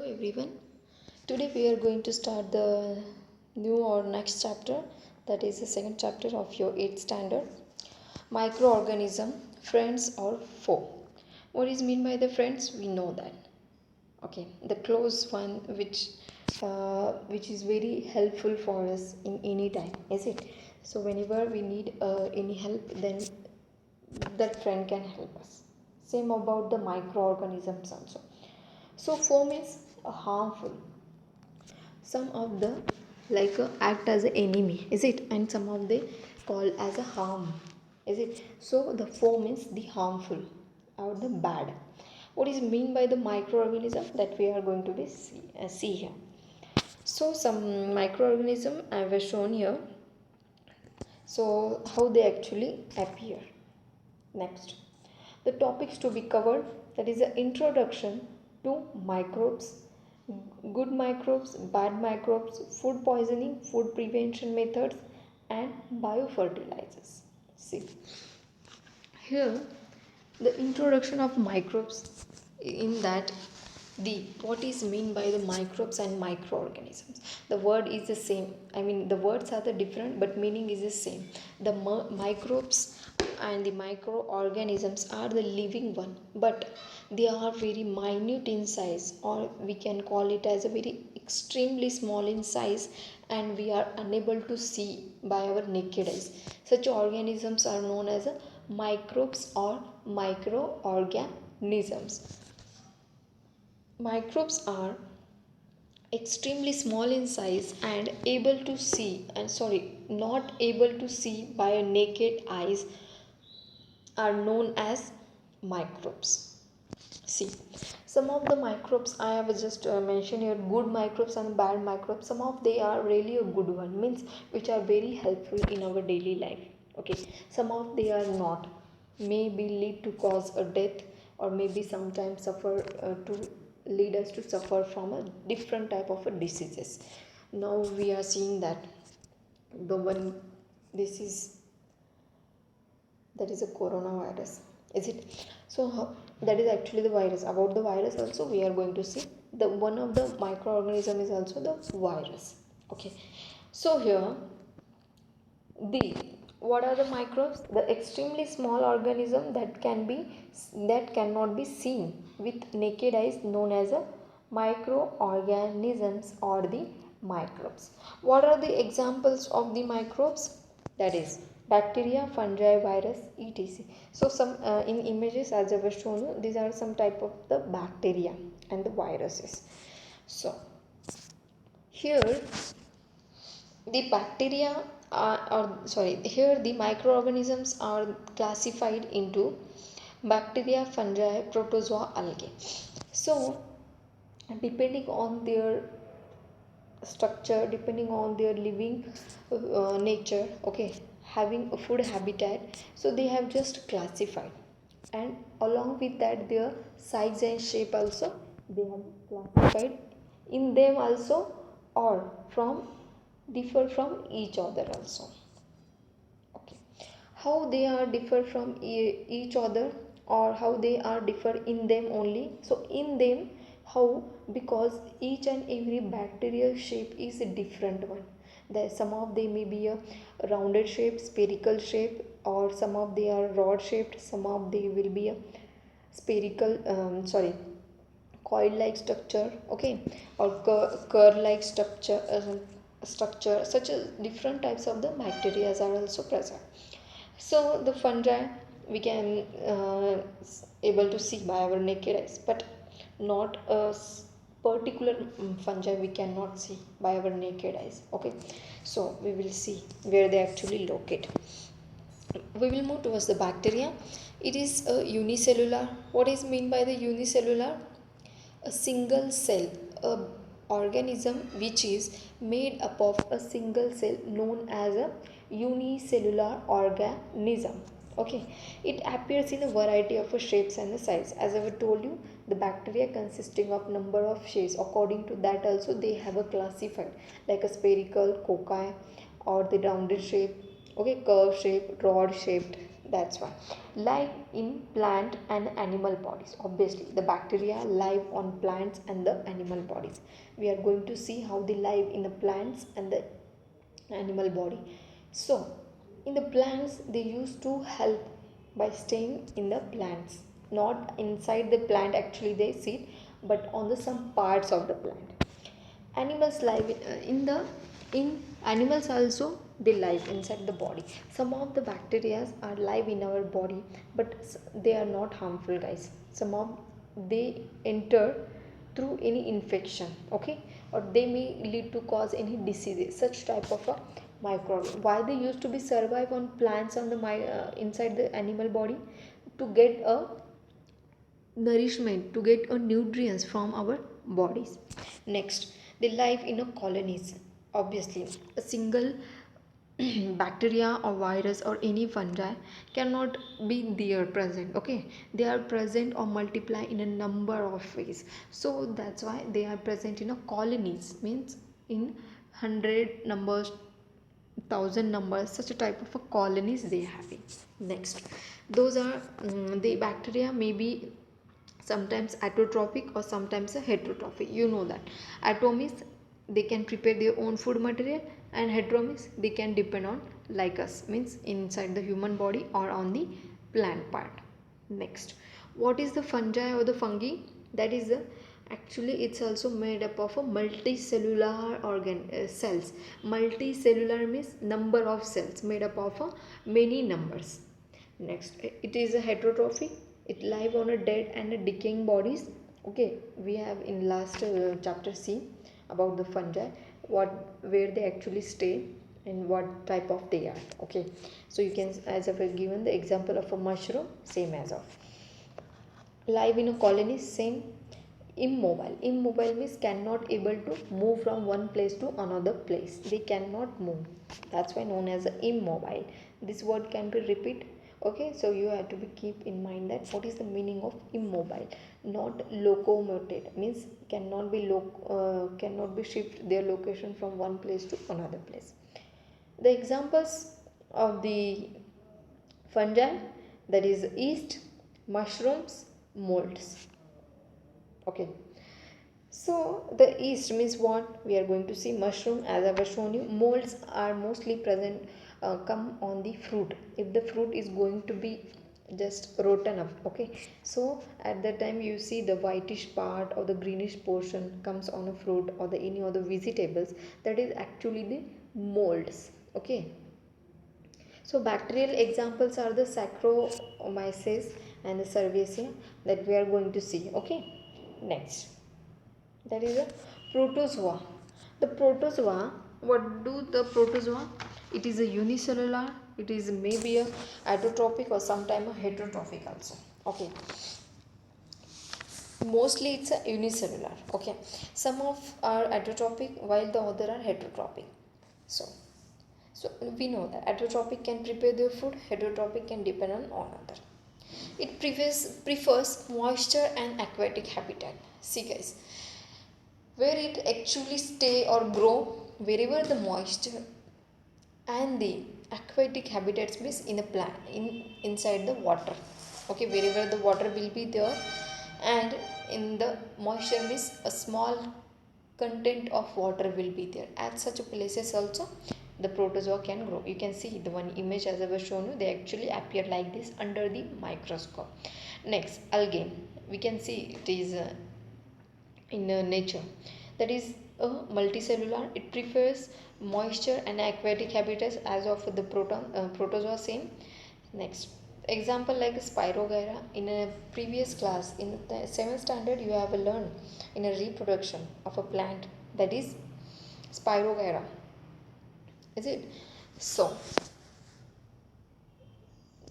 Hello everyone. Today we are going to start the new or next chapter, that is the second chapter of your 8th standard. Microorganism, friends or foe. What is mean by the friends? We know that. Okay, the close one which is very helpful for us in any time, is it? So whenever we need any help, then that friend can help us. Same about the microorganisms also. So foam is harmful. Some of the act as an enemy, is it? And some of they call as a harm, is it? So the foam is the harmful or the bad. What is mean by the microorganism that we are going to be see here? So some microorganism I have shown here. So how they actually appear. Next, the topics to be covered, that is the introduction to microbes, good microbes, bad microbes, food poisoning, food prevention methods, and biofertilizers. See, here the introduction of microbes, in that the what is mean by the microbes and microorganisms. The word is the same, I mean the words are the different but meaning is the same. The microbes and the microorganisms are the living one, but they are very minute in size, or we can call it as a very extremely small in size, and we are unable to see by our naked eyes. Such organisms are known as microbes or microorganisms. Microbes are extremely small in size and able to see, and not able to see by a naked eyes, are known as microbes. See, some of the microbes I have just mentioned here, good microbes and bad microbes. Some of they are really a good one, means which are very helpful in our daily life. Okay, some of they are not, maybe lead to cause a death, or maybe sometimes suffer to lead us to suffer from a different type of a diseases. Now we are seeing that the one, this is, that is a coronavirus, is it? So that is actually the virus. About the virus also we are going to see, the one of the microorganism is also the virus. Okay, so here the what are the microbes? The extremely small organism that cannot be seen with naked eyes, known as a microorganisms or the microbes. What are the examples of the microbes? That is bacteria, fungi, virus, etc. So some in images as I was shown you, these are some type of the bacteria and the viruses. So here the bacteria here the microorganisms are classified into bacteria, fungi, protozoa, algae. So depending on their structure, depending on their living nature, okay, having a food habitat, so they have just classified, and along with that their size and shape also they have classified in them also, or from differ from each other also. Okay, how they are differ from each other, or how they are differ in them only. So in them, how? Because each and every bacterial shape is a different one. There some of they may be a rounded shape, spherical shape, or some of they are rod shaped, some of they will be a spherical coil like structure, okay, or curve like structure. Such a different types of the bacteria are also present. So the fungi we can able to see by our naked eyes, but not a particular fungi we cannot see by our naked eyes. Okay, so we will see where they actually locate. We will move towards the bacteria. It is a unicellular. What is mean by the unicellular? A single cell, a organism which is made up of a single cell, known as a unicellular organism. Okay, it appears in a variety of shapes and the size. As I have told you, the bacteria consisting of number of shapes, according to that also they have a classified, like a spherical, cocci, or the rounded shape, okay, curve shape, rod shaped, That's why live in plant and animal bodies. Obviously the bacteria live on plants and the animal bodies. We are going to see how they live in the plants and the animal body. So in the plants they used to help by staying in the plants, not inside the plant actually they sit, but on the some parts of the plant. Animals live in the in animals also, they live inside the body. Some of the bacteria are live in our body, but they are not harmful, guys. Some of they enter through any infection, okay, or they may lead to cause any diseases, such type of a microbe. Why they used to be survive on plants on the inside the animal body? To get a nourishment, to get a nutrients from our bodies. Next, they live in a colonies. Obviously a single bacteria or virus or any fungi cannot be there present, okay, they are present or multiply in a number of ways. So that's why they are present in a colonies, means in 100 numbers, 1,000 numbers, such a type of a colonies they having. Next, those are the bacteria may be sometimes autotrophic or sometimes a heterotrophic. You know that atomies, they can prepare their own food material, and heteromies, they can depend on like us, means inside the human body or on the plant part. Next, what is the fungi or the fungi? That is the actually it's also made up of a multicellular cells. Multicellular means number of cells made up of a many numbers. Next, it is a heterotrophic, it live on a dead and a decaying bodies. Okay, we have in last chapter see about the fungi, what where they actually stay and what type of they are. Okay, so you can, as I've given the example of a mushroom, same as of live in a colony, same. Immobile means cannot able to move from one place to another place, they cannot move, that's why known as immobile. This word can be repeat. Okay, so you have to be keep in mind that what is the meaning of immobile. Not locomoted means cannot be shift their location from one place to another place. The examples of the fungi, that is yeast, mushrooms, molds. Okay, so the yeast means what we are going to see. Mushroom, as I was shown you. Molds are mostly present, come on the fruit. If the fruit is going to be just rotten up, okay, so at that time you see the whitish part or the greenish portion comes on a fruit or the any other vegetables, that is actually the molds. Okay, so bacterial examples are the Saccharomyces and the Cerevisiae that we are going to see. Okay, next, that is a protozoa. The protozoa, what do the protozoa? It is a unicellular, it is maybe a autotrophic or sometime a heterotrophic also. Okay, mostly it's a unicellular. Okay, some of are autotrophic while the other are heterotrophic. So we know that autotrophic can prepare their food, heterotrophic can depend on another. It prefers moisture and aquatic habitat. See guys, where it actually stay or grow, wherever the moisture and the aquatic habitats means in a plant inside the water. Okay, wherever the water will be there, and in the moisture means a small content of water will be there. At such places also the protozoa can grow. You can see the one image as I was shown you, they actually appear like this under the microscope. Next, algae, we can see it is in nature, that is a multicellular, it prefers moisture and aquatic habitats as of the protozoa same. Next, example like Spirogyra. In a previous class in the 7th standard you have learned in a reproduction of a plant, that is Spirogyra, is it? So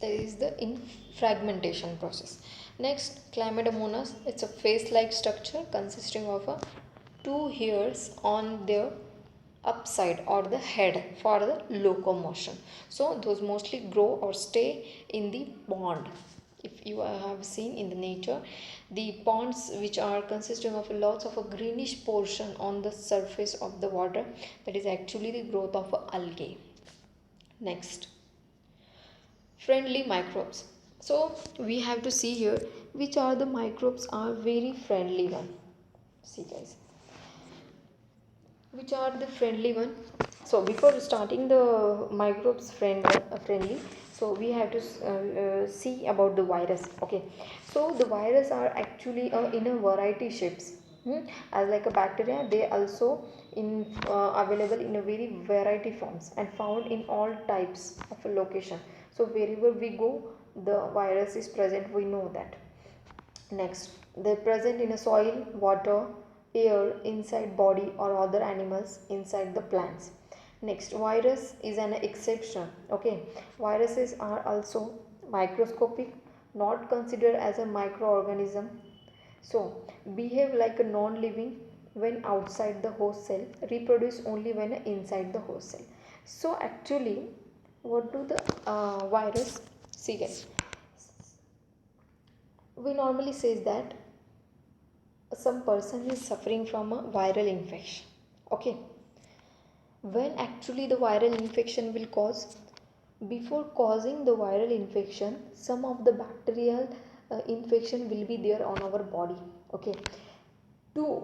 there is the in fragmentation process. Next, Chlamydomonas, it's a face-like structure consisting of a two hairs on their upside or the head for the locomotion. So those mostly grow or stay in the pond. If you have seen in the nature, the ponds which are consisting of lots of a greenish portion on the surface of the water, that is actually the growth of algae. Next, Friendly microbes. So we have to see here which are the microbes are very friendly one. See guys, which are the friendly one. So before starting the microbes friendly, so we have to see about the virus. Okay, so the virus are actually in a variety shapes. As like a bacteria, they also in available in a very variety forms and found in all types of a location. So wherever we go, the virus is present, we know that. Next, they present in a soil, water, air, inside body or other animals inside the plants. Next, virus is an exception. Okay, viruses are also microscopic, not considered as a microorganism. So, behave like a non-living when outside the host cell, reproduce only when inside the host cell. So, actually, what do the virus? See guys, we normally says that some person is suffering from a viral infection. Okay, when actually the viral infection will cause, before causing the viral infection, some of the bacterial infection will be there on our body. Okay, to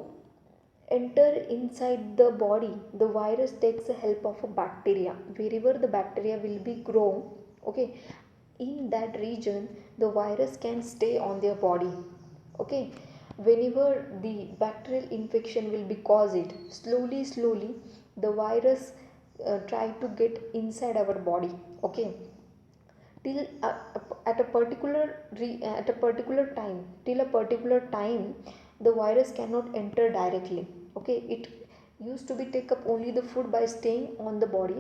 enter inside the body, the virus takes the help of a bacteria. Wherever the bacteria will be grown, okay, in that region the virus can stay on their body. Okay, whenever the bacterial infection will be caused, slowly the virus try to get inside our body. Okay, till at a particular at a particular time, till a particular time the virus cannot enter directly. Okay, it used to be take up only the food by staying on the body.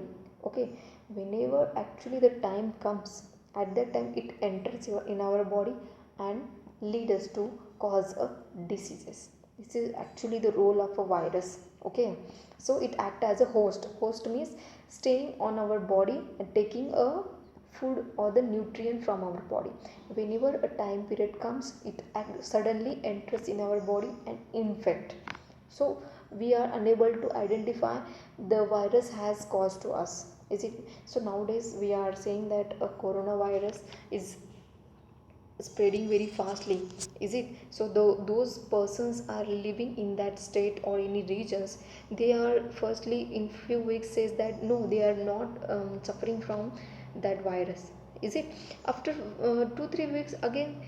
Okay, whenever actually the time comes, at that time it enters in our body and lead us to cause a diseases. This is actually the role of a virus. Okay, so it act as a host means staying on our body and taking a food or the nutrient from our body. Whenever a time period comes, it suddenly enters in our body and infect. So we are unable to identify the virus has caused to us, is it? So nowadays we are saying that a coronavirus is spreading very fastly, is it? So those persons are living in that state or any regions, they are firstly in few weeks says that no, they are not suffering from that virus, is it? After 2 3 weeks again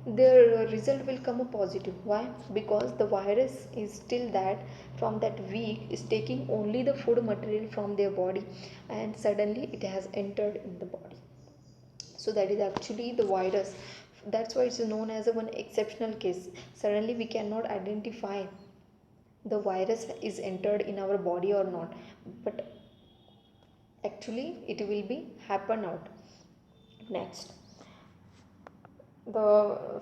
their result will come a positive. Why? Because the virus is still that from that week is taking only the food material from their body and suddenly it has entered in the body. So that is actually the virus. That's why it's known as a one exceptional case. Suddenly we cannot identify the virus is entered in our body or not, but actually it will be happen out. Next, the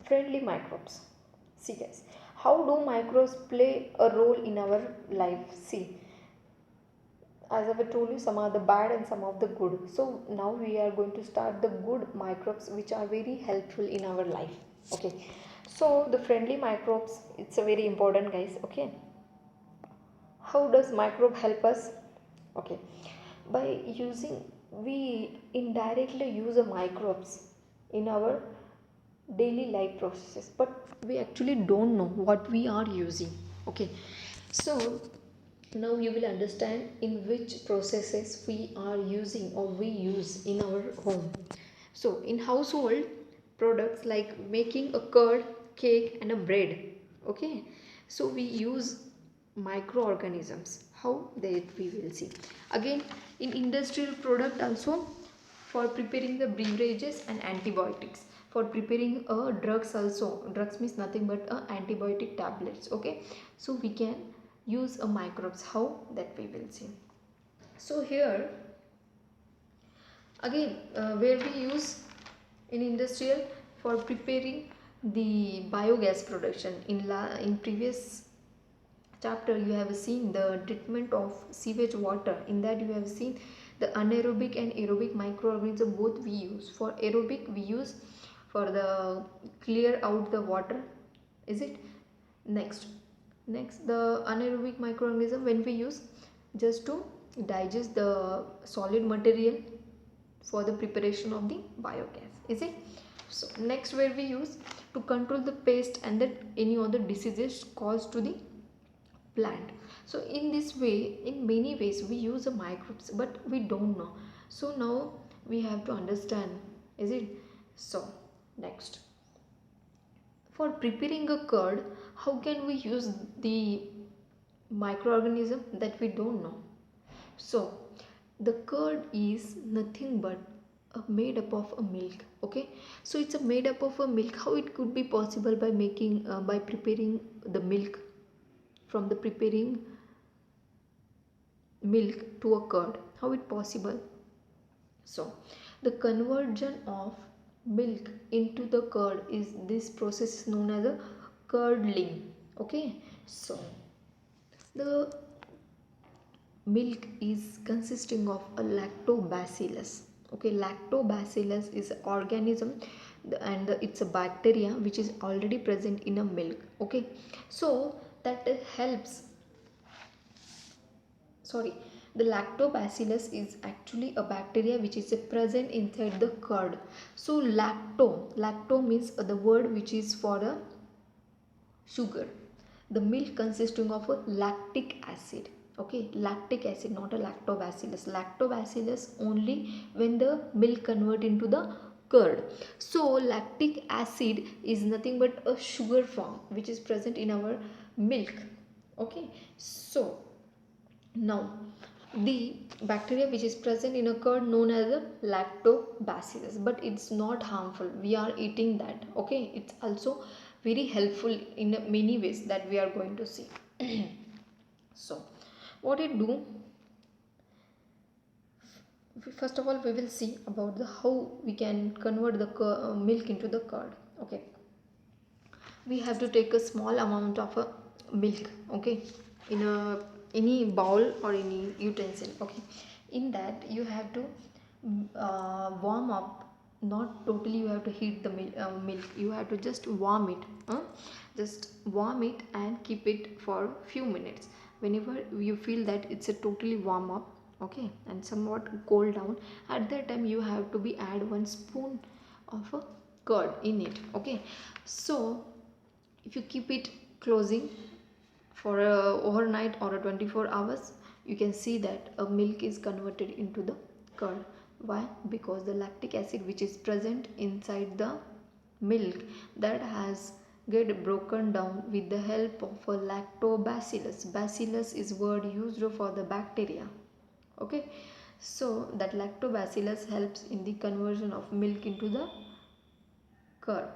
friendly microbes. See guys, how do microbes play a role in our life? See, as I've told you, some are the bad and some of the good. So now we are going to start the good microbes which are very helpful in our life. Okay, so the friendly microbes, it's a very important guys. Okay, how does microbe help us? Okay, by using, we indirectly use a microbes in our daily life processes, but we actually don't know what we are using. Okay, so now you will understand in which processes we are using or we use in our home. So in household products like making a curd, cake and a bread. Okay, so we use microorganisms. How that we will see. Again, in industrial product also, for preparing the beverages and antibiotics, for preparing drugs also, drugs means nothing but antibiotic tablets. Okay, so we can use a microbes. How that we will see. So here again where we use in industrial for preparing the biogas production. In previous chapter you have seen the treatment of sewage water. In that you have seen the anaerobic and aerobic microorganism both we use. For aerobic we use for the clear out the water, is it? Next the anaerobic microorganism when we use just to digest the solid material for the preparation of the biogas. Is it? So next, where we use to control the pest and that any other diseases caused to the plant. So in this way, in many ways we use the microbes, but we don't know. So now we have to understand. Is it? So next, for preparing a curd, how can we use the microorganism that we don't know? So the curd is nothing but made up of a milk. Okay, so it's a made up of a milk. How it could be possible by making by preparing the milk, from the preparing milk to a curd? How it possible? So the conversion of milk into the curd is, this process is known as a curdling. Okay, so the milk is consisting of a lactobacillus. Okay, lactobacillus is an organism, and it's a bacteria which is already present in a milk. Okay, so that helps, sorry, the lactobacillus is actually a bacteria which is present inside the curd. So lacto means the word which is for a sugar. The milk consisting of a lactic acid. Okay, lactic acid, not a lactobacillus. Lactobacillus only when the milk convert into the curd. So lactic acid is nothing but a sugar form which is present in our milk. Okay, so now the bacteria which is present in a curd known as a lactobacillus, but it's not harmful, we are eating that. Okay, it's also very helpful in many ways that we are going to see. So what it do, first of all we will see about the how we can convert the milk into the curd. Okay, we have to take a small amount of milk. Okay, in a any bowl or any utensil. Okay, in that you have to warm up, not totally you have to heat the milk, you have to just warm it. Just warm it and keep it for few minutes. Whenever you feel that it's a totally warm up, okay, and somewhat cool down, at that time you have to be add 1 spoon of a curd in it. Okay, so if you keep it closing for a overnight or a 24 hours, you can see that a milk is converted into the curd. Why? Because the lactic acid which is present inside the milk, that has get broken down with the help of a lactobacillus. Bacillus is word used for the bacteria. Okay, so that lactobacillus helps in the conversion of milk into the curd.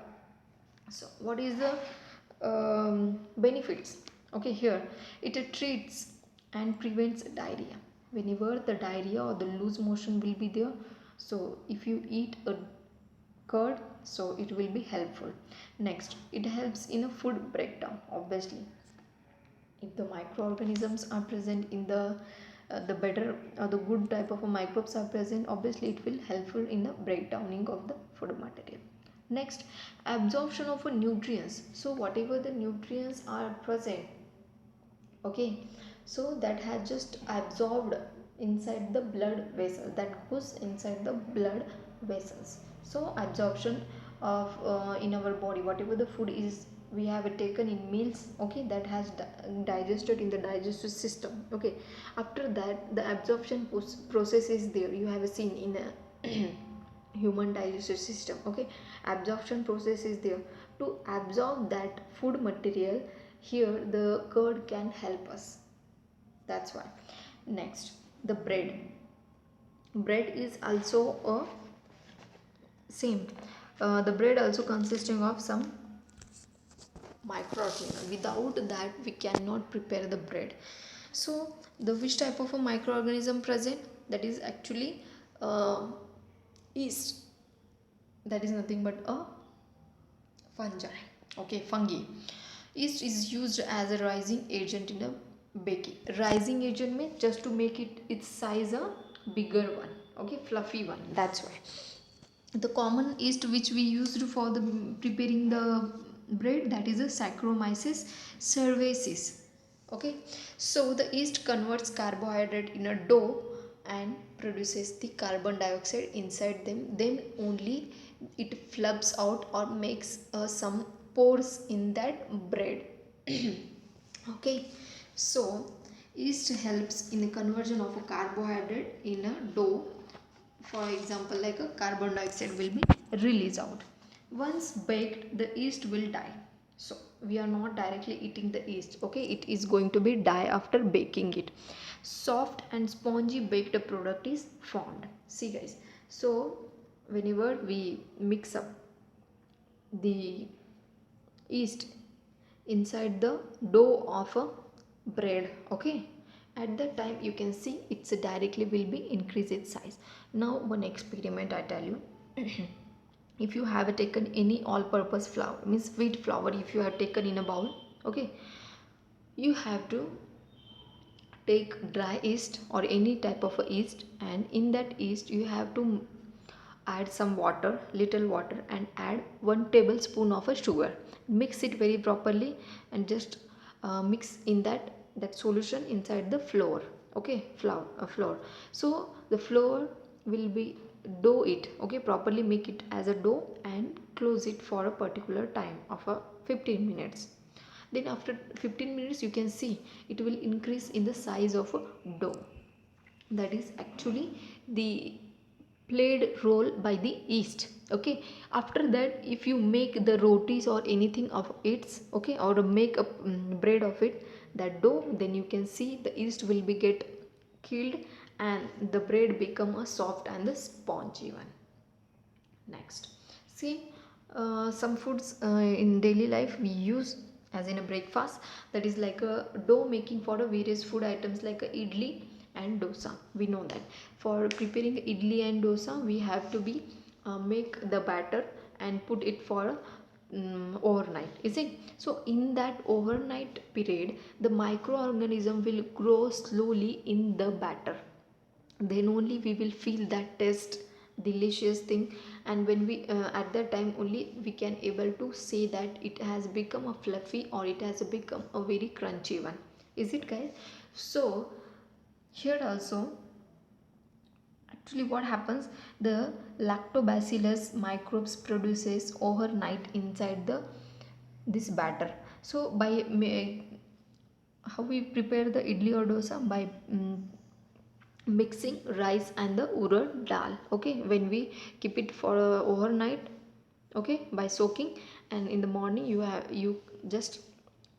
So what is the benefits? Okay, here it treats and prevents diarrhea. Whenever the diarrhea or the loose motion will be there, so if you eat a curd, so it will be helpful. Next, it helps in a food breakdown. Obviously, if the microorganisms are present in the better or the good type of a microbes are present, obviously it will helpful in the breakdowning of the food material. Next, absorption of a nutrients. So whatever the nutrients are present, okay, so that has just absorbed inside the blood vessel, that goes inside the blood vessels. So absorption of in our body, whatever the food is we have taken in meals, okay, that has digested in the digestive system. Okay, after that the absorption process is there, you have seen in a human digestive system. Okay, absorption process is there to absorb that food material. Here the curd can help us, that's why. Next, the bread is also a same, the bread also consisting of some microorganism. Without that we cannot prepare the bread. So the which type of a microorganism present, that is actually yeast, that is nothing but a fungi. Okay, fungi. Yeast is used as a rising agent in a baking. Rising agent means just to make it its size a bigger one. Okay, fluffy one, that's why. The common yeast which we used for the preparing the bread, that is a Saccharomyces cerevisiae. Okay, so the yeast converts carbohydrate in a dough and produces the carbon dioxide inside them, then only it flubs out or makes some pores in that bread. Okay, so yeast helps in the conversion of a carbohydrate in a dough. For example, like a carbon dioxide will be released out. Once baked, the yeast will die. So we are not directly eating the yeast. Okay, it is going to be die after baking it. Soft and spongy baked product is formed. See guys, so whenever we mix up the yeast inside the dough of a bread, okay, at that time you can see it's directly will be increase its size. Now one experiment I tell you. If you have taken any all purpose flour, means wheat flour, if you have taken in a bowl, okay, you have to take dry yeast or any type of a yeast, and in that yeast you have to add some water, little water, and add 1 tablespoon of a sugar. Mix it very properly and just mix in that solution inside the flour. Okay, flour. So the flour will be dough it, okay, properly make it as a dough and close it for a particular time of a 15 minutes. Then after 15 minutes you can see it will increase in the size of a dough. That is actually the played role by the yeast. Okay, after that if you make the rotis or anything of its, okay, or make a bread of it, that dough, then you can see the yeast will be get killed and the bread become a soft and the spongy one. Next, see, some foods in daily life we use as in a breakfast, that is like a dough making for a various food items like a idli and dosa. We know that for preparing idli and dosa we have to be make the batter and put it for overnight, is it? So in that overnight period the microorganism will grow slowly in the batter, then only we will feel that taste delicious thing. And when we at that time only we can able to say that it has become a fluffy or it has become a very crunchy one, is it guys? So here also actually what happens, the lactobacillus microbes produces overnight inside the this batter. So by how we prepare the idli or dosa, by mixing rice and the urad dal. Okay, when we keep it for overnight, okay, by soaking, and in the morning you just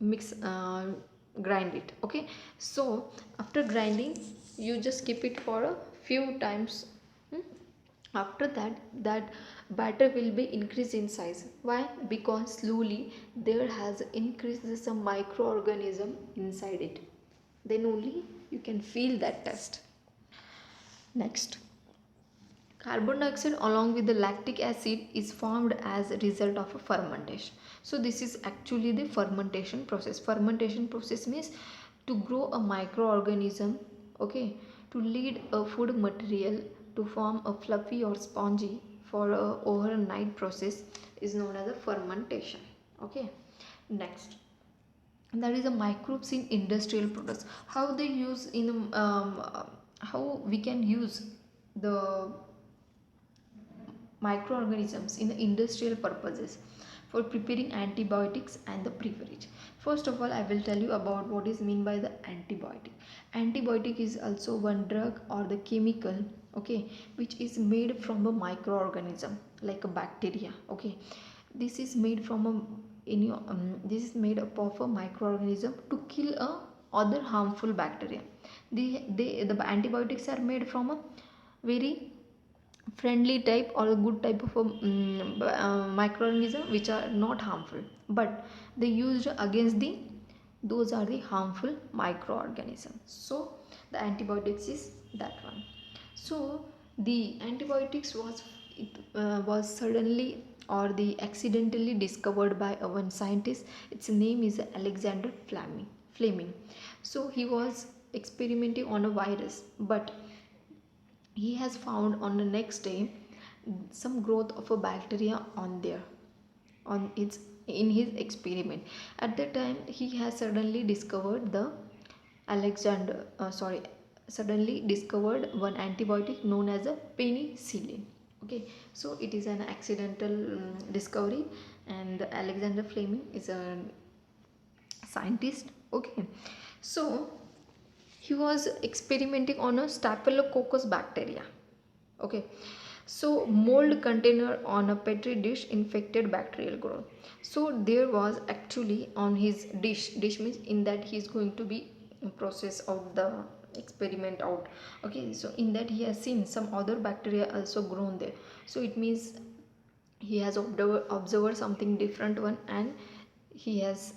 mix grind it. Okay, so after grinding you just keep it for a few times. After that that batter will be increased in size. Why? Because slowly there has increased some microorganism inside it, then only you can feel that taste. Next, carbon dioxide along with the lactic acid is formed as a result of a fermentation. So this is actually the fermentation process. Fermentation process means to grow a microorganism, okay, to lead a food material to form a fluffy or spongy for a overnight process is known as a fermentation. Okay, next, that is a microbes in industrial products. How they use in how we can use the microorganisms in the industrial purposes for preparing antibiotics and the beverage. First of all I will tell you about what is mean by the antibiotic. Antibiotic is also one drug or the chemical, okay, which is made from a microorganism like a bacteria. Okay, this is made from a this is made up of a microorganism to kill a other harmful bacteria. The antibiotics are made from a very friendly type or a good type of a microorganism which are not harmful, but they used against the those are the harmful microorganisms. So the antibiotics is that one. So the antibiotics was suddenly or the accidentally discovered by one scientist. Its name is Alexander Fleming. So he was experimenting on a virus, but he has found on the next day some growth of a bacteria on there, on its in his experiment. At that time he has suddenly discovered the Alexander suddenly discovered one antibiotic known as a penicillin. Okay, so it is an accidental discovery, and Alexander Fleming is a scientist. Okay, so he was experimenting on a staphylococcus bacteria. Okay, so mold container on a petri dish infected bacterial growth. So there was actually on his dish means in that he is going to be process of the experiment out. Okay, so in that he has seen some other bacteria also grown there, so it means he has observed something different one, and he has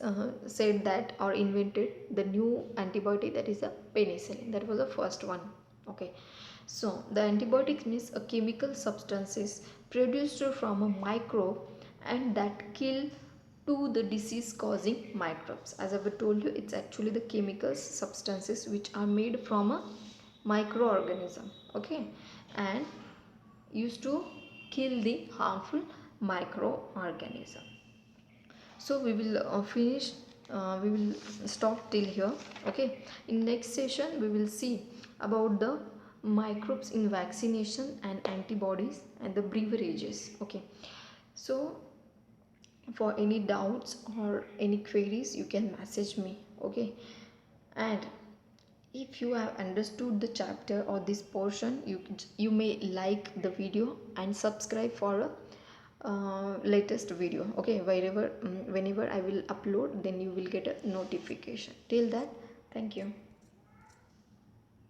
said that or invented the new antibiotic, that is a penicillin. That was the first one. Okay, so the antibiotics means a chemical substances produced from a microbe and that kill to the disease causing microbes. As I've told you, it's actually the chemical substances which are made from a microorganism. Okay, and used to kill the harmful microorganism. So we will we will stop till here. Okay, in next session we will see about the microbes in vaccination and antibodies and the beverages. Okay, so for any doubts or any queries you can message me. Okay, and if you have understood the chapter or this portion, you may like the video and subscribe for a latest video. Okay, whenever I will upload, then you will get a notification. Till that, thank you.